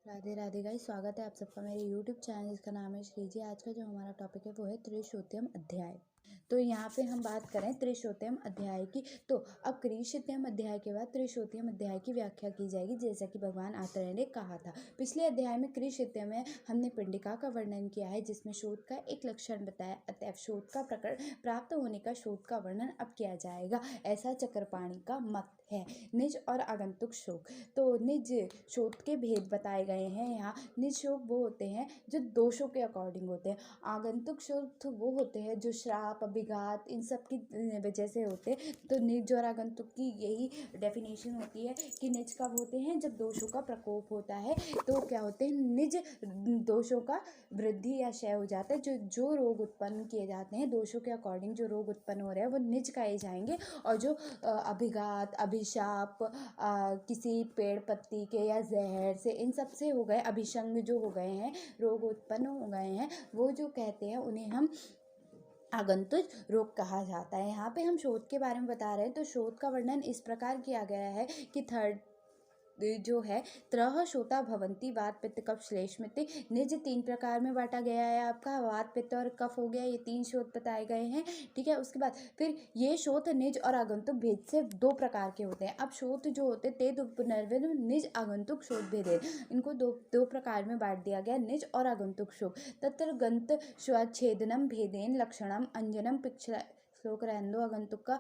Radhe Radhe guys, स्वागत है आप सबका मेरे YouTube चैनल जिसका नाम है श्रीजी। आज का जो हमारा टॉपिक है वो है त्रिशोत्यम अध्याय। तो यहाँ पे हम बात करें त्रिशोत्यम अध्याय की। तो अब त्रिशोत्यम अध्याय के बाद त्रिशोत्यम अध्याय की व्याख्या की जाएगी, जैसा कि भगवान आत्रेय ने कहा था। पिछले अध्याय में त्रिशोत्यम में हमने पिंडिका का वर्णन किया है, जिसमें शोध का एक लक्षण बताया। अतएव शोध का प्रकरण प्राप्त होने का शोध का वर्णन अब किया जाएगा, ऐसा चक्रपाणि का मत है। निज और आगंतुक शोक। तो निज शोध के भेद बताए गए हैं यहाँ। निज शोक वो होते हैं जो दोषों के अकॉर्डिंग होते हैं। आगंतुक शोक वो होते हैं जो श्राप, अभिघात, इन सब की वजह से होते हैं। तो निज और आगंतुक की यही डेफिनेशन होती है कि निज कब होते हैं, जब दोषों का प्रकोप होता है। तो क्या होते हैं, निज दोषों का वृद्धि या क्षय हो जाता है। जो रोग उत्पन्न किए जाते हैं दोषों के अकॉर्डिंग, जो रोग उत्पन्न हो रहे हैं वो निज कहे जाएंगे। और जो अभिघात, अभिशाप, किसी पेड़ पत्ती के या जहर से, इन सब से हो गए, अभिशंग जो हो गए हैं, रोग उत्पन्न हो गए हैं, वो जो कहते हैं उन्हें हम आगंतुक रोग कहा जाता है। यहाँ पे हम शोध के बारे में बता रहे हैं। तो शोध का वर्णन इस प्रकार किया गया है कि थर्ड जो है त्रह शोता भवंती, वात पित्त कफ श्लेष्मति। निज 3 प्रकार में बांटा गया है आपका, वात पित्त और कफ हो गया, ये 3 शोध बताए गए हैं। ठीक है, उसके बाद फिर ये शोध निज और आगंतुक भेद से 2 प्रकार के होते हैं। अब शोध जो होते ते पुनर्विद निज आगंतुक शोध भेद, इनको दो प्रकार में बांट दिया गया, निज और आगंतुक शोध। तत्र गंत स्वच्छेदनम भेदेन लक्षणम अंजनम पिक्षला। श्लोक रहने दो, आगंतुक का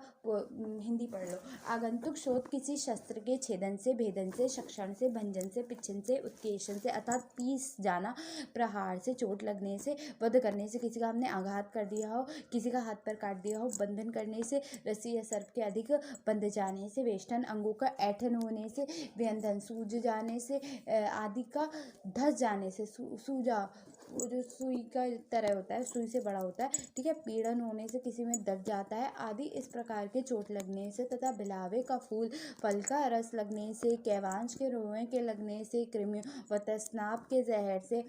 हिंदी पढ़ लो। आगंतुक शोध किसी शस्त्र के छेदन से, भेदन से, शक्षण से, भंजन से, पिच्छन से, उत्केशन से अर्थात पीस जाना, प्रहार से, चोट लगने से, वध करने से, किसी का हमने आघात कर दिया हो, किसी का हाथ पैर काट दिया हो, बंधन करने से, रस्सी या सर्प के अधिक बंध जाने से, वेष्टन अंगों का ऐठन होने से, व्यंधन सूज जाने से, आदि का धस जाने से, सूजा वो जो सुई का तरह होता है, सुई से बड़ा होता है, ठीक है, पीड़न होने से, किसी में दब जाता है आदि इस प्रकार के चोट लगने से, तथा बिलावे का फूल फल का रस लगने से, कैवांश के रोएं के लगने से, कृमियों व तस्नाप के जहर से,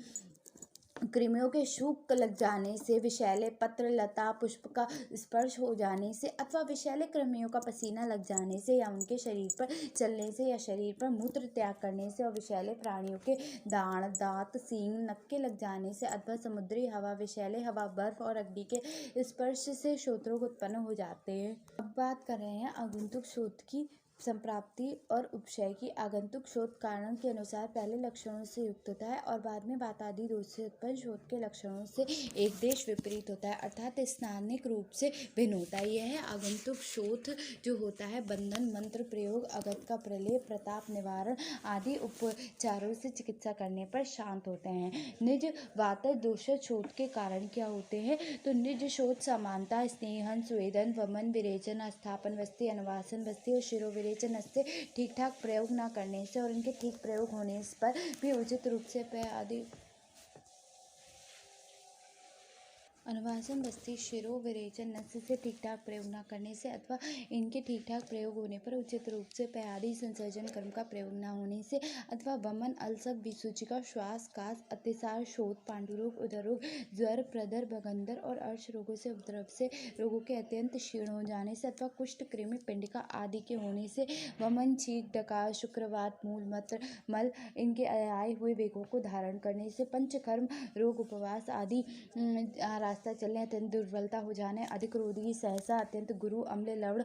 कृमियों के शूक लग जाने से, विषैले पत्र लता पुष्प का स्पर्श हो जाने से, अथवा विषैले कृमियों का पसीना लग जाने से, या उनके शरीर पर चलने से, या शरीर पर मूत्र त्याग करने से, और विषैले प्राणियों के दांत, दांत, सींग, नक्के लग जाने से, अथवा समुद्री हवा, विषैले हवा, बर्फ और अग्नि के स्पर्श से शोथ रोग उत्पन्न हो जाते हैं। अब बात कर रहे हैं आगंतुक शोथ की संप्राप्ति और उपक्षय की। आगंतुक शोध कारण के अनुसार पहले लक्षणों से युक्त होता है और बाद में बात आदि दोष से उत्पन्न शोध के लक्षणों से एक देश विपरीत होता है, अर्थात स्नानिक रूप से भिन्न होता है। यह आगंतुक शोध जो होता है बंधन, मंत्र प्रयोग, अगत का प्रलेप, प्रताप निवारण आदि उपचारों से चिकित्सा करने पर शांत होते हैं। निज वात दोष शोध के कारण क्या होते हैं, तो निज शोध समानता, स्नेहन, स्वेदन, वमन, विरेचन, स्थापन वस्ती, अनुवासन वस्ती और शिरो विरेचन से ठीक ठाक प्रयोग न करने से, और इनके ठीक प्रयोग होने पर भी उचित रूप से पेय आदि अनुवासन बस्ती, शिरो विरेचन नस्य से ठीक ठाक प्रयोग न करने से, अथवा इनके ठीक ठाक प्रयोग होने पर उचित रूप से पयादि संसर्जन कर्म का प्रयोग न होने से, अथवा वमन, अल्सक, विसूचिका, श्वास, कास, अतिसार, शोथ, पांडुरोग, उदर रोग, ज्वर, प्रदर, भगंदर और अर्श रोगों से उपद्रव से, रोगों के अत्यंत क्षीण हो जाने से, अथवा कुष्ठ, कृमि, पिंडिका आदि के होने से, वमन, छींक, डकार, शुक्रवात, मूल मूत्र, मल इनके आए हुए वेगों को धारण करने से, पंचकर्म रोग, उपवास आदि, रास्ता चलने, अत्यंत दुर्बलता हो जाने, अधिक रोदगी, सहसा, अत्यंत गुरु, अम्ल, लवण,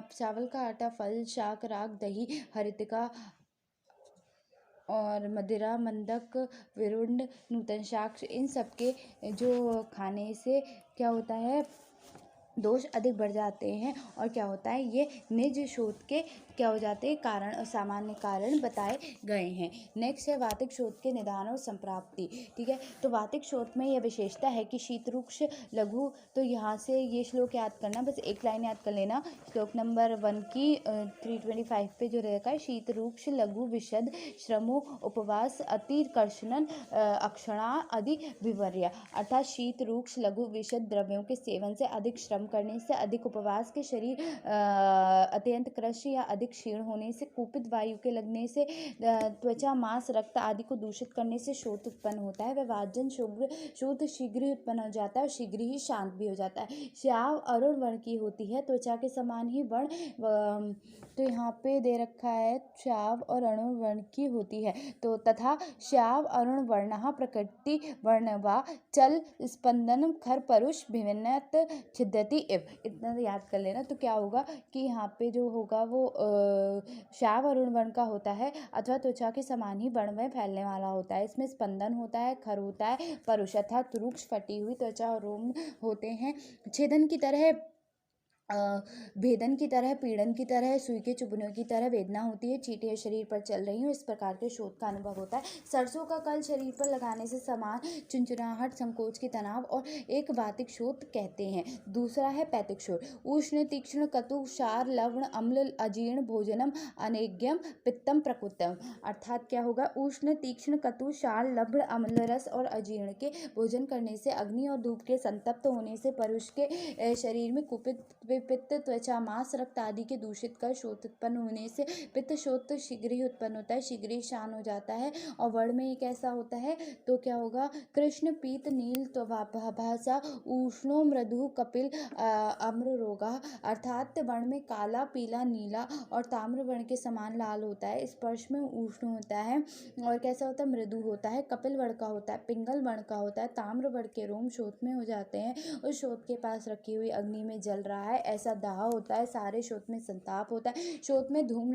चावल का आटा, फल, शाक, राग, दही, हरितिका और मदिरा, मंदक, विरुंड, नूतन साक्ष, इन सब के जो खाने से क्या होता है, दोष अधिक बढ़ जाते हैं। और क्या होता है, ये निज शोध के क्या हो जाते हैं, कारण और सामान्य कारण बताए गए हैं। नेक्स्ट है वातिक शोध के निदान और संप्राप्ति। ठीक है, तो वातिक शोध में यह विशेषता है कि शीतरुक्ष लघु, तो यहाँ से ये श्लोक याद करना, बस एक लाइन याद कर लेना। श्लोक नंबर 1 की 325 पे जो रहेगा, शीतरुक्ष लघु विशद श्रमो उपवास अति कर्षणन अक्षणा आदि विवर्य, अर्थात शीत, रूक्ष, लघु विशद द्रव्यों के सेवन से, अधिक श्रम करने से, अधिक उपवास के, शरीर अत्यंत कृश या अधिक क्षीण होने से, कुपित वायु के लगने से, त्वचा मांस रक्त आदि को दूषित करने से शोथ उत्पन्न होता है। वह वाजन शोथ शीघ्र ही उत्पन्न हो जाता है और शीघ्र ही शांत भी हो जाता है। श्याव अरुण वर्ण की होती है, त्वचा के समान ही वर्ण, तो यहाँ पे दे रखा है श्याव और अरुण वर्ण की होती है। तो तथा श्याव अरुण वर्णः प्रकृति वर्ण वा चल स्पंदन खर परुष भिन्नत छिद्यति इव। इतना याद कर लेना। तो क्या होगा कि यहाँ पे जो होगा वो श्याव अरुण वर्ण का होता है अथवा त्वचा के समान ही वर्ण में फैलने वाला होता है। इसमें स्पंदन होता है, खर होता है, परुष अर्थात रुक्ष फटी हुई त्वचा और रोम होते हैं। छेदन की तरह, भेदन की तरह, पीड़न की तरह, सुई के चुभने की तरह वेदना होती है। चींटियां शरीर पर चल रही हूँ, इस प्रकार के शोथ का अनुभव होता है। सरसों का कल शरीर पर लगाने से समान चुनचुनाहट, संकोच की तनाव और एक वातिक शोथ कहते हैं। दूसरा है पैतिक शोथ। उष्ण तीक्ष्ण कटु क्षार लवण अम्ल अजीर्ण भोजनम अनेग्यम पित्तम प्रकृतम। अर्थात क्या होगा, उष्ण तीक्ष्ण कटु क्षार लवण अम्ल रस और अजीर्ण के भोजन करने से, अग्नि और धूप के संतप्त होने से, परुष के शरीर में कुपित पित्त, त्वचा मांस रक्त आदि के दूषित कर शोथ उत्पन्न होने से पित्त शोथ शीघ्र ही उत्पन्न होता है, शीघ्र ही शांत हो जाता है। और वर्ण में एक ऐसा होता है तो क्या होगा, कृष्ण पीत नील त्वभासा उष्णो मृदु कपिल अम्र रोगा। अर्थात वर्ण में काला, पीला, नीला और ताम्र वर्ण के समान लाल होता है, स्पर्श में उष्ण होता है और कैसा होता है, मृदु होता है, कपिल वर्ण का होता है, पिंगल वर्ण का होता है, ताम्र वर्ण के रोम शोथ में हो जाते हैं। उस शोथ के पास रखी हुई अग्नि में जल रहा है ऐसा दाह होता है। सारे शोथ में संताप होता है। शोथ में धूम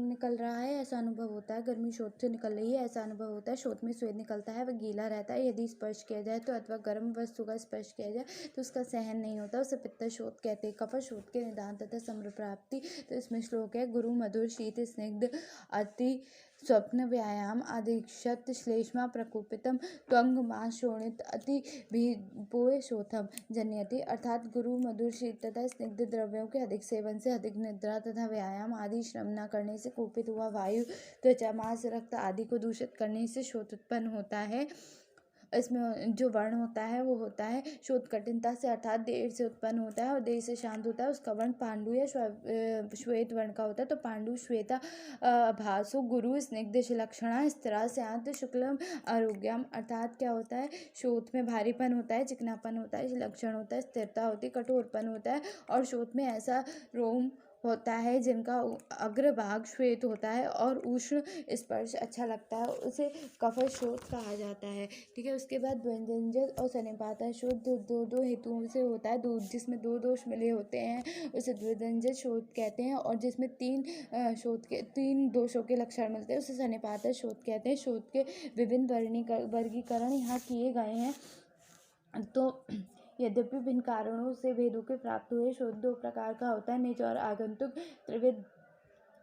निकल रहा है ऐसा अनुभव होता है। गर्मी शोथ से निकल रही है ऐसा अनुभव होता है। शोथ में स्वेद निकलता है, वह गीला रहता है। यदि स्पर्श किया जाए तो अथवा गर्म वस्तु का स्पर्श किया जाए तो उसका सहन नहीं होता, उसे पित्त शोथ कहते हैं। कफ शोथ के निदान तथा संप्राप्ति। तो इसमें श्लोक है, गुरु मधुर शीत स्निग्ध अति स्वप्न व्यायाम आदिक्षत श्लेष्मा प्रकोपितम त्वंग मां शोणित अति भीपोय शोथम जनयति। अर्थात गुरु मधुर शीत तथा स्निग्ध द्रव्यों के अधिक सेवन से, अधिक निद्रा तथा व्यायाम आदि श्रम न करने से, कुपित हुआ वायु, त्वचा मांस रक्त आदि को दूषित करने से शोथ उत्पन्न होता है। इसमें जो वर्ण होता है वो होता है शोथ कठिनता से अर्थात देर से उत्पन्न होता है और देर से शांत होता है। उसका वर्ण पांडु या श्वेत वर्ण का होता है। तो पांडु श्वेता भासु गुरु स्निग्ध लक्षणा स्थिरा स्यात् शुक्लम आरोग्यम। अर्थात क्या होता है, शोथ में भारीपन होता है, चिकनापन होता है, लक्षण होता है, स्थिरता होती है, कठोरपन होता है और शोथ में ऐसा रोम होता है जिनका अग्रभाग श्वेत होता है और उष्ण स्पर्श अच्छा लगता है, उसे कफ शोथ कहा जाता है। ठीक है। उसके बाद द्वंद्वज और सन्निपात शोथ दो हेतुओं से होता है। जिसमें दो दोष मिले होते हैं उसे द्वंद्वज शोथ कहते हैं और जिसमें तीन दोषों के लक्षण मिलते हैं उसे सन्निपात शोथ कहते हैं। शोथ के विभिन्न वर्गीकरण यहाँ किए गए हैं। तो यद्यपि भिन्न कारणों से भेदों के प्राप्त हुए शोथ दो प्रकार का होता है, निज और आगंतुक। त्रिविध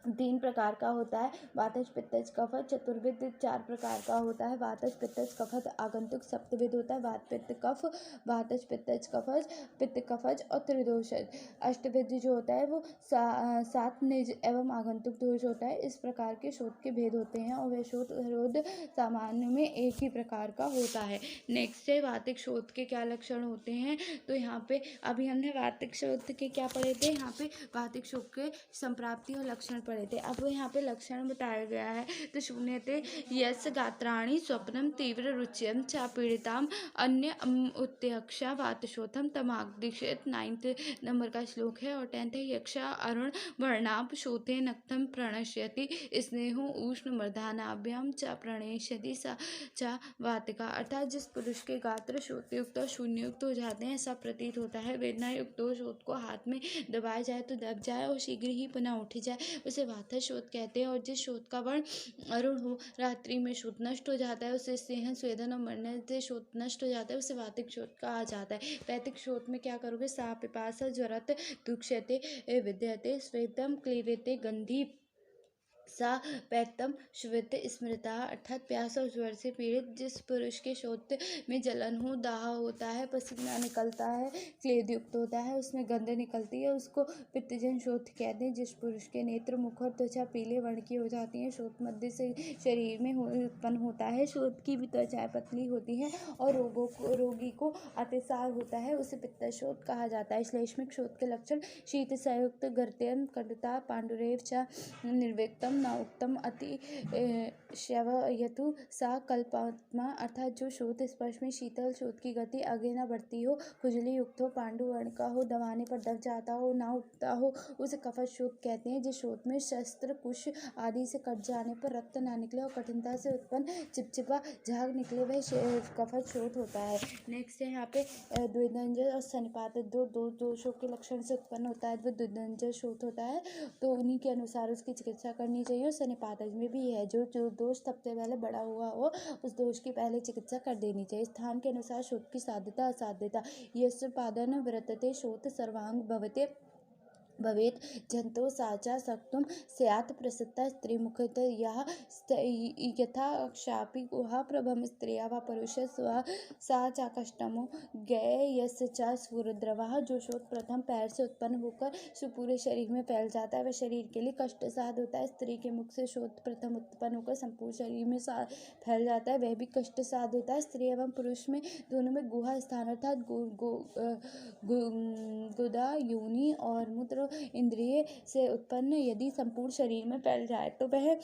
तीन प्रकार का होता है, वातज पित्तज कफज। चतुर्विध चार प्रकार का होता है, वातज पित्तज कफज आगंतुक। सप्तविध होता है, वात पित्त कफ, वातज पित्तज कफज, पित्त कफज और त्रिदोषज। अष्टविध जो होता है वो सात निज एवं आगंतुक दोष होता है। इस प्रकार के शोथ के भेद होते हैं और वह शोथ रोध सामान्य में एक ही प्रकार का होता है। नेक्स्ट है वातिक शोथ के क्या लक्षण होते हैं। तो यहाँ पे अभी हमने वातिक शोथ के क्या पढ़े थे, यहाँ पे वातिक शोथ के संप्राप्ति और लक्षण पढ़े थे। अब यहाँ पे लक्षण बताया गया है। तो शून्यते यस गात्राणि स्वप्नम तीव्र रुच्यम चा पीड़िताम अन्य उत्त्यक्षा वातशोथम तमाग्दिक्षित। 9th नंबर का श्लोक है। और 10th है, यक्षा अरुण वर्णाभ शोथे नक्तम प्रणश्यति स्नेहो उष्ण मर्धानाभ्याम चा प्रणेष्यति सा चा वातिका। अर्थात जिस पुरुष के गात्र शोथयुक्त और शून्ययुक्त हो जाते हैं ऐसा प्रतीत होता है, वेदना युक्त हो, शोथ को हाथ में दबाया जाए तो दब जाए और शीघ्र ही पुनः उठ जाए, उसे वातज शोथ कहते हैं। और जिस शोथ का वर्ण अरुण हो, रात्रि में शोथ नष्ट हो जाता है, उसे स्नेहन स्वेदन और मरने से शोथ नष्ट हो जाता है, उसे वातिक शोथ कहा जाता है। पैतिक शोथ में क्या करोगे, सा पिपासा ज्वरत दुक्षते विद्यते स्वेदम क्लीवेते गंधी सा पैतम श्वेत स्मृता, अर्थात प्यास और ज्वर से पीड़ित जिस पुरुष के शोथ में जलन हो, दाह होता है, पसीना निकलता है, क्लेद युक्त होता है, उसमें गंध निकलती है, उसको पित्तजन शोथ कहते हैं। जिस पुरुष के नेत्र, मुख और त्वचा पीले वर्ण की हो जाती है, शोथ मध्य से शरीर में उत्पन्न होता है, शोथ की भी त्वचाएं पतली होती हैं और रोगी को अतिसार होता है, उसे पित्त शोथ कहा जाता है। श्लेष्मिक शोथ के लक्षण शीत संयुक्त गर्तेन कंडता पांडुरेव च निर्वेक्तम न उक्तम अति श्यवयतु सा कल्पात्मा, अर्थात जो शोथ स्पर्श में शीतल, शोथ की गति आगे न बढ़ती हो, खुजली युक्त हो, पांडु वर्ण का हो, दबाने पर दब जाता हो, ना उठता हो, उसे कफश शोथ कहते हैं। जिस शोथ में शस्त्र कुश आदि से कट जाने पर रक्त ना निकले और कठिनता से उत्पन्न चिपचिपा झाग निकले, वह कफश शोथ होता है। नेक्स्ट है यहाँ पे द्विदंजन और सनिपात, दो दोषों के लक्षण से उत्पन्न होता है। द्विदंजन शोथ होता है तो उन्हीं के अनुसार उसकी चिकित्सा करनी चाहिए। और सनिपातज में भी है, जो दोष सबसे पहले बड़ा हुआ हो उस दोष की पहले चिकित्सा कर देनी चाहिए। स्थान के अनुसार शोथ की साध्यता असाध्यता, यस्य पादन वर्तते शोथ सर्वांग भवते भवेत जंतो साचा सक्तुम स्यात् प्रसत्ता स्त्रीमुखत यथा क्षापि गुहा प्रभम स्त्रिया व पुरुष स्व सा चाकष्टमो गय यस्य च स्फुरद्रवः। जो शोथ प्रथम पैर से उत्पन्न होकर पूरे शरीर में फैल जाता है वह शरीर के लिए कष्ट साध होता है। स्त्री के मुख से शोथ प्रथम उत्पन्न होकर संपूर्ण शरीर में फैल जाता है, वह भी कष्ट साध होता है। स्त्री एवं पुरुष में दोनों में गुहा स्थान अर्थात गुदा, योनि और मूत्र इंद्रिय से उत्पन्न यदि संपूर्ण शरीर में फैल जाए तो वह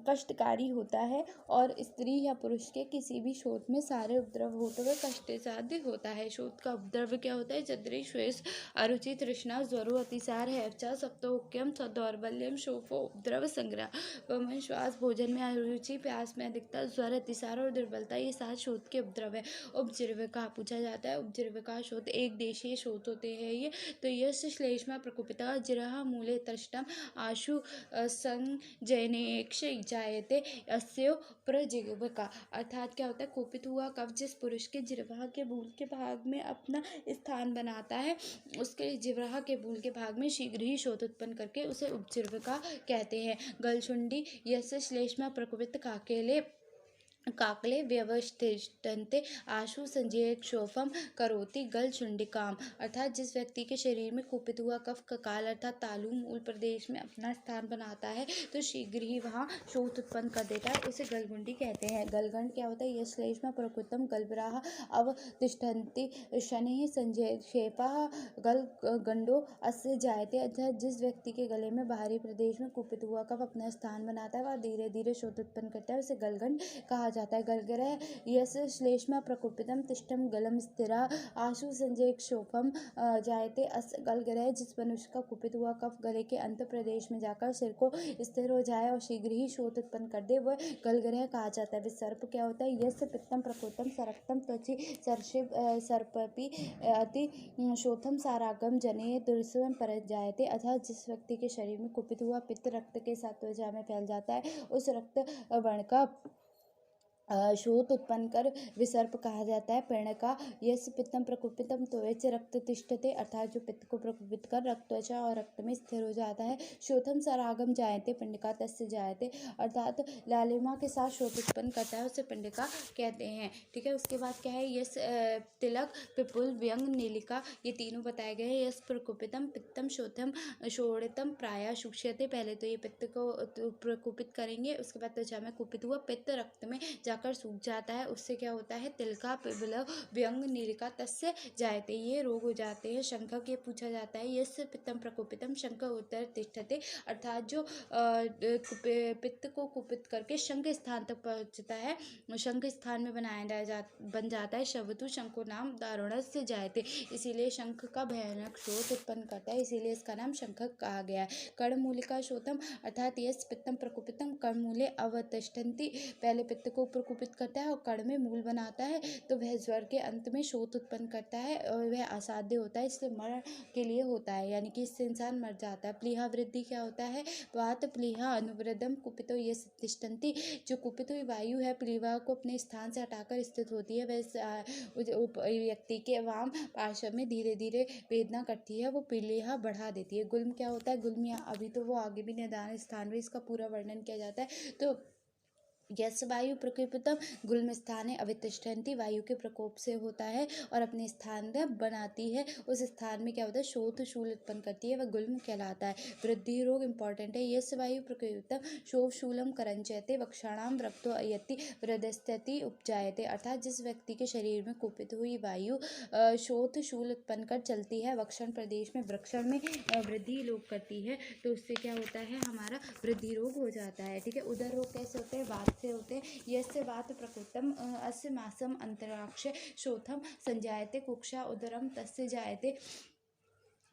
कष्टकारी होता है, और स्त्री या पुरुष के किसी भी शोथ में सारे उपद्रव हो तो वह कष्ट साध्य होता है। शोथ का उपद्रव क्या होता है? जद्री, श्वेस, अरुचि, तृष्णा, ज्वरो, अतिसार, हैवचा, सप्तोक्यम, दौर्बल्यम, शोफो, उपद्रव, संग्रह, वमन, श्वास, भोजन में अरुचि, प्यास में अधिकता, ज्वर, अतिसार और दुर्बलता, ये 7 शोथ के उपद्रव है। उपजीविका पूछा जाता है, उपजीविका शोथ एक देशीय शोथ होते हैं ये। तो यश श्लेष्मा प्रकोपिता जिरह मूले तृष्टम आशु संजयनेक्ष जायते अस्यो प्रजिह्वका, अर्थात क्या होता है? कुपित हुआ कफ जिस पुरुष के जिह्वा के बूल के भाग में अपना स्थान बनाता है, उसके जिह्वा के बूल के भाग में शीघ्र ही शोथ उत्पन्न करके उसे उपजीविका कहते हैं। गलशुंडी यस्य श्लेष्मा प्रकोपित काकले व्यवस्थिष्ठन्ते आशु संजय क्षोभम करोति गलशुंडिकाम, अर्थात जिस व्यक्ति के शरीर में कुपित हुआ कफ ककाल अर्थात तालु मूल प्रदेश में अपना स्थान बनाता है तो शीघ्र ही वहाँ शोथ उत्पन्न कर देता है, उसे गलगुंडी कहते हैं। गलगंड क्या होता है? यश श्लेष्मा प्रकृतम गलब्राह अवतिष्ठन्ति शनि संजय शेपा गल गंडो अस्य जायते, अर्थात जिस व्यक्ति के गले में बाहरी प्रदेश में कुपित हुआ कफ अपना स्थान बनाता है वह धीरे धीरे शोथ उत्पन्न करता है, उसे गलगंड कहा जाता है। गलग्रह यस श्लेष्मा प्रकोपितम तिष्ठम गलम स्थिरा आशु संजय क्षोभम जायते अस, गलग्रह जिस मनुष्य का कुपित हुआ कफ गले के अंत प्रदेश में जाकर सिर को स्थिर हो जाए और शीघ्र ही शोथ उत्पन्न कर दे वह गलग्रह कहा जाता है। विसर्प क्या होता है? यस पित्तम प्रकोतम सरक्तम त्वचि सर्षिव सर्पपि अति शोथम सारागम जने दुर्स्वम पर जायते, अर्थात जिस व्यक्ति के शरीर में कुपित हुआ पित्त रक्त के साथ त्वचा में फैल जाता है उस रक्त वर्ण का शोथ उत्पन्न कर विसर्प कहा जाता है। पर्णका यस पित्तम प्रकुपितम त्वच रक्त तिष्ठते, अर्थात जो पित्त को प्रकुपित कर रक्त त्वचा और रक्त में स्थिर हो जाता है। शोथम सरागम जायते पिंडिका तस्य जायते, अर्थात लालिमा के साथ शोथ उत्पन्न करता है उसे पिंडिका कहते हैं। ठीक है, उसके बाद क्या है? यस तिलक पिपुल व्यंग नीलिका, ये तीनों बताए गए हैं। यस प्रकुपितम पित्तम शोथम शोणितम प्राय सूक्ष्यते, पहले तो ये पित्त को प्रकुपित करेंगे, उसके बाद त्वचा में कुपित हुआ पित्त रक्त में जाकर सूख जाता है, उससे क्या होता है? तिलका पिबल व्यंग नीलिका तस्य जायते, ये रोग हो जाते हैं। शंख के पूछा जाता है यस पित्तम प्रकोपितम शंख उत्तर तिष्ठते, अर्थात जो पित्त को कुपित करके शंख स्थान तक पहुंचता है, शंख स्थान में बन जाता है। शवतु शंको नाम दारुणस्य जायते, इसीलिए शंख का भयानक शोथ उत्पन्न करता है, इसीलिए इसका नाम शंख कहा गया है। कर्णमूलिका शोथम, अर्थात यस पित्तम प्रकुपितम कर्णमूले अवतिष्ठन्ति, पहले पित्त को ऊपर प्रकोपित करता है और कण में मूल बनाता है, तो वह ज्वर के अंत में शोथ उत्पन्न करता है और वह असाध्य होता है, इसलिए मरण के लिए होता है, यानी कि इससे इंसान मर जाता है। प्लीहा वृद्धि क्या होता है? वात प्लीहा अनुवृद्धम कुपितो ये तिष्ठन्ति। जो कुपित हुई वायु है प्लीहा को अपने स्थान से हटाकर स्थित होती है, वह व्यक्ति के वाम पार्श्व में धीरे धीरे वेदना करती है, वो प्लीहा बढ़ा देती है। गुल्म क्या होता है? गुल्म यहाँ अभी तो वो आगे भी निदान स्थान में इसका पूरा वर्णन किया जाता है। तो यस वायु प्रकोपितम गुल्म स्थाने अवितिष्ठन्ति, वायु के प्रकोप से होता है और अपने स्थान में बनाती है, उस स्थान में क्या होता है? शोथ शूल उत्पन्न करती है, वह गुल्म कहलाता है। वृद्धि रोग इंपॉर्टेंट है। यस वायु प्रकोपितम शोभ शूलम करंचयते वक्षाणाम रक्तो अयति हृदयस्थिति उपजायते, अर्थात जिस व्यक्ति के शरीर में कुपित हुई वायु शोथ शूल उत्पन्न कर चलती है, वक्षण प्रदेश में वृक्षण में वृद्धि लोग करती है, तो उससे क्या होता है? हमारा वृद्धि रोग हो जाता है। ठीक है। उदर रोग कैसे होते हैं? वात से होते हैं। यस्य वात प्रकृतम अस्य मासम अंतराक्ष शोथम संजायते कुक्षा उदरम तस्य जायते।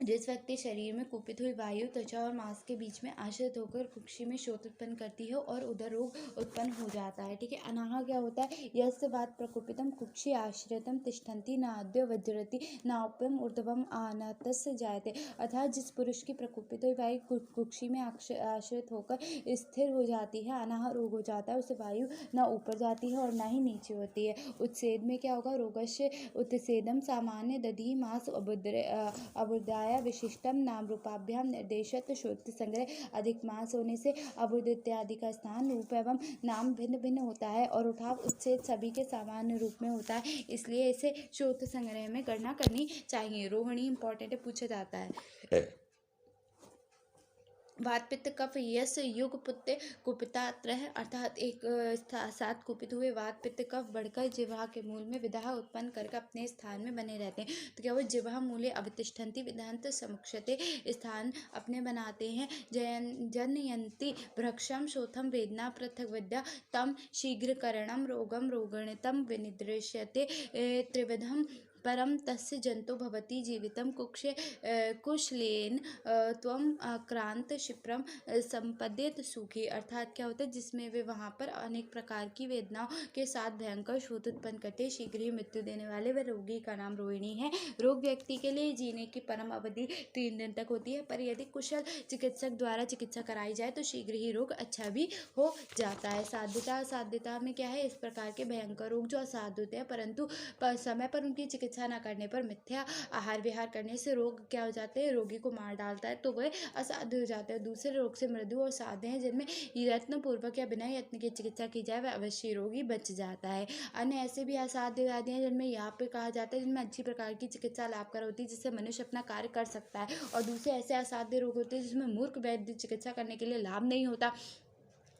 जिस व्यक्ति शरीर में कुपित हुई वायु त्वचा और मांस के बीच में आश्रित होकर कुक्षी में शोथ उत्पन्न करती है और उदर रोग उत्पन्न हो जाता है। ठीक है। अनाह क्या होता है? यस्य वात प्रकुपितम कुक्षी आश्रितम तिष्ठन्ति नाद्य वज्रति नाप्यम ऊर्ध्वम आनतस्य जायते, अर्थात जिस पुरुष की प्रकुपित हुई वायु कुक्षी में आश्रित होकर स्थिर हो जाती है, अनाह रोग हो जाता है, उसे वायु न ऊपर जाती है और न ही नीचे होती है। उत्सेद में क्या होगा? रोगस्य उत्सेदम सामान्य दधि मास अबुदाय विशिष्टम नाम रूपाभ्याम निर्देशत शुद्ध संग्रह, अधिक मांस होने से अबुद इत्यादि का स्थान रूप एवं नाम भिन्न भिन्न होता है और उठाव उत्सेद सभी के सामान्य रूप में होता है, इसलिए इसे शुद्ध संग्रह में गणना करनी चाहिए। रोहिणी इंपॉर्टेंट है, पूछा जाता है। वात पित्त कफ यस युग पुत्ते कुपितात्र है, अर्थात एक साथ कुपित हुए वात पित्त कफ बढ़कर जिह्वा के मूल में विदाह उत्पन्न करके अपने स्थान में बने रहते हैं, तो क्या वो जिह्वा मूले अवतिष्ठन्ति विदहंत समुक्षते, स्थान अपने बनाते हैं। जनयन्ति भ्रक्षम शोथम वेदना पृथक विद्या तम शीघ्रकरणम रोगम रोगणितम विनिदृश्यते त्रिविधम परम तस्य जंतु भवति जीवितम कुक्षे कुशलेन त्वम आक्रांत क्षिप्रम संपद्यत सुखी, अर्थात क्या होता है? जिसमें वे वहाँ पर अनेक प्रकार की वेदनाओं के साथ भयंकर शोथ उत्पन्न करते, शीघ्र ही मृत्यु देने वाले वह रोगी का नाम रोहिणी है। रोग व्यक्ति के लिए जीने की परम अवधि 3 दिन तक होती है, पर यदि कुशल चिकित्सक द्वारा चिकित्सा कराई जाए तो शीघ्र ही रोग अच्छा भी हो जाता है। साध्यता असाध्यता में क्या है? इस प्रकार के भयंकर रोग जो असाध्य होते हैं परंतु समय पर उनकी चिकित्सा न करने पर, मिथ्या आहार विहार करने से रोग क्या हो जाते हैं? रोगी को मार डालता है, तो वह असाध्य हो जाता है। दूसरे रोग से मृदु और साध्य हैं, जिनमें यत्न पूर्वक या बिना यत्न की चिकित्सा की जाए वह अवश्य रोगी बच जाता है। अन्य ऐसे भी असाध्य व्याधि हैं जिनमें यहाँ पे कहा जाता है जिनमें अच्छी प्रकार की चिकित्सा लाभकर होती है, जिससे मनुष्य अपना कार्य कर सकता है, और दूसरे ऐसे असाध्य रोग होते हैं जिसमें मूर्ख वैद्य चिकित्सा करने के लिए लाभ नहीं होता।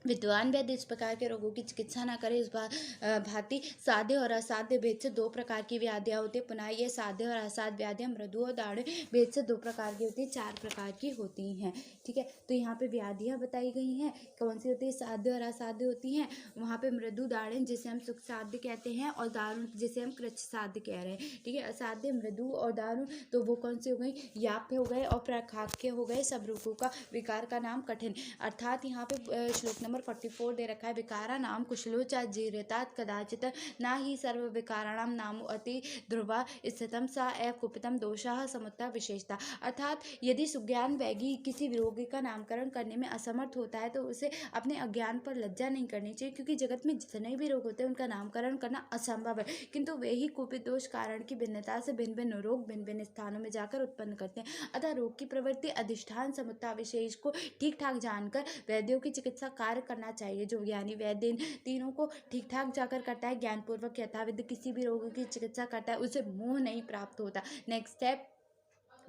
विद्वान वैद्य इस प्रकार के रोगों की चिकित्सा न करे। इस भांति साध्य और असाध्य भेद से 2 प्रकार की व्याधियाँ होती है। पुनः ये साध्य और असाध्य व्याधियाँ मृदु और दाढ़ भेद से 2 प्रकार की होती है, 4 प्रकार की होती हैं। ठीक है। तो यहाँ पे व्याधियाँ बताई गई हैं, कौन सी होती है? साध्य और असाध्य होती हैं। वहाँ पे मृदु दाढ़ जिसे हम सुख साध्य कहते हैं, और दारुण जिसे हम कृच्छ साध्य कह रहे हैं। ठीक है। असाध्य मृदु और दारुण, तो वो कौन से हो गई? याप्य हो गए और प्रखाख्य हो गए। सब रोगों का विकार का नाम कठिन, अर्थात यहाँ पे श्लोक नंबर 44 दे रखा है। विकारा नाम कुशलो च जीर्यतात कदाचित ना ही सर्व विकाराणाम नाम अति ध्रुवा स्थितम सा एव कुपितम दोषाः समुत्ता विशेषता, अर्थात यदि सुज्ञान वैगी किसी रोगी का नामकरण करने में असमर्थ होता है तो उसे अपने अज्ञान पर लज्जा नहीं करनी चाहिए, क्योंकि जगत में जितने भी रोग होते हैं उनका नामकरण करना असंभव है, किंतु वे ही कुपित दोष कारण की भिन्नता से भिन्न भिन्न रोग भिन्न भिन्न स्थानों में जाकर उत्पन्न करते हैं। अतः रोग की प्रवृत्ति अधिष्ठान समुत्ता विशेष को ठीक ठाक जानकर वैद्यों की चिकित्सा कार्य करना चाहिए। जो ज्ञानी वैद्य इन तीनों को ठीक ठाक जाकर करता है, ज्ञानपूर्वक यथाविधि किसी भी रोग की चिकित्सा करता है, उसे मोह नहीं प्राप्त होता। नेक्स्ट स्टेप,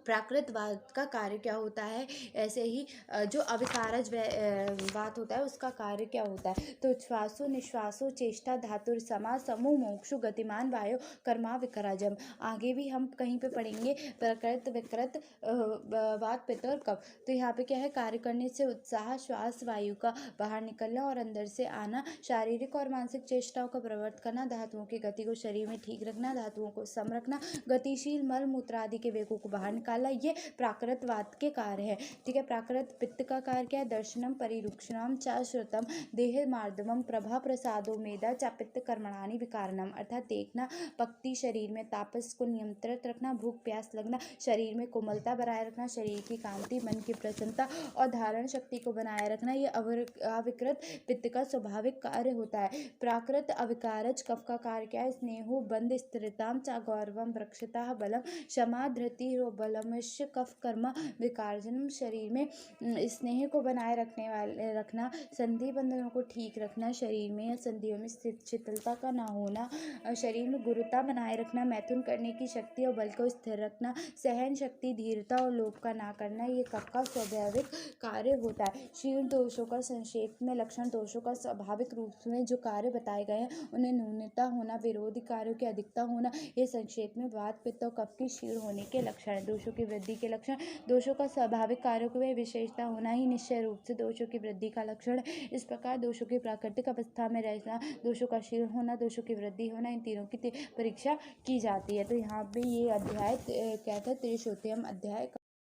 प्राकृतवाद का कार्य क्या होता है? ऐसे ही जो अविकारज वात होता है उसका कार्य क्या होता है? तो श्वासो निश्वासो चेष्टा धातुर समा समूह मोक्षु गतिमान वायु कर्मा विकराजम। आगे भी हम कहीं पे पढ़ेंगे प्रकृत विकृत वात पित्त और कफ। तो यहाँ पे क्या है? कार्य करने से उत्साह, श्वास वायु का बाहर निकलना और अंदर से आना, शारीरिक और मानसिक चेष्टाओं का प्रवर्त करना, धातुओं की गति को शरीर में ठीक रखना, धातुओं को सम रखना, गतिशील मल मूत्र आदि के वेगों को बाहर निकालना, ये प्राकृतवाद के कार्य है। ठीक है, प्राकृत पित्त का कार्य क्या है? दर्शनम परिरुक्षणम च श्रुतम देह मार्दवम प्रभा प्रसादो मेधा च पित्त कर्मणानि विकारणम, अर्थात देखना, पक्ति, शरीर में तापस को नियंत्रित रखना, भूख प्यास लगना, शरीर में कोमलता बनाए रखना, शरीर की कांति, मन की प्रसन्नता और धारण शक्ति को बनाए रखना, ये अविकृत पित्त का स्वाभाविक कार्य होता है। प्राकृत अविकारज कफ का कार्य क्या है? स्नेहो बंध स्थिरताम च गौरवम वृक्षता बलम क्षमा धृति बलमश कफ कर्म विकार्जनम, शरीर में स्नेह को बनाए रखना, संधि बंधनों को ठीक रखना, शरीर में या संधियों में शिथिलता का ना होना, शरीर में गुरुता बनाए रखना, मैथुन करने की शक्ति और बल को स्थिर रखना, सहन शक्ति, धीरता और लोभ का ना करना, ये कफ का स्वाभाविक कार्य होता है। शीर्ण दोषों का संक्षेप में लक्षण, दोषों का स्वाभाविक रूप में जो कार्य बताए गए हैं उन्हें न्यूनता होना, विरोधी कार्यों की अधिकता होना, ये संक्षेप में वात पित्त और कफ की क्षीण होने के लक्षण है। दोषों की वृद्धि के लक्षण, दोषों का स्वाभाविक कार्यों की विशेषता होना ही निश्चय रूप से दोषों की वृद्धि का लक्षण है। इस प्रकार दोषों की प्राकृतिक अवस्था में रहना, दोषों का क्षीण होना, दोषों की वृद्धि होना, इन तीनों की परीक्षा की जाती है। तो यहाँ पे ये अध्याय क्या था? त्रिशोत्तम अध्याय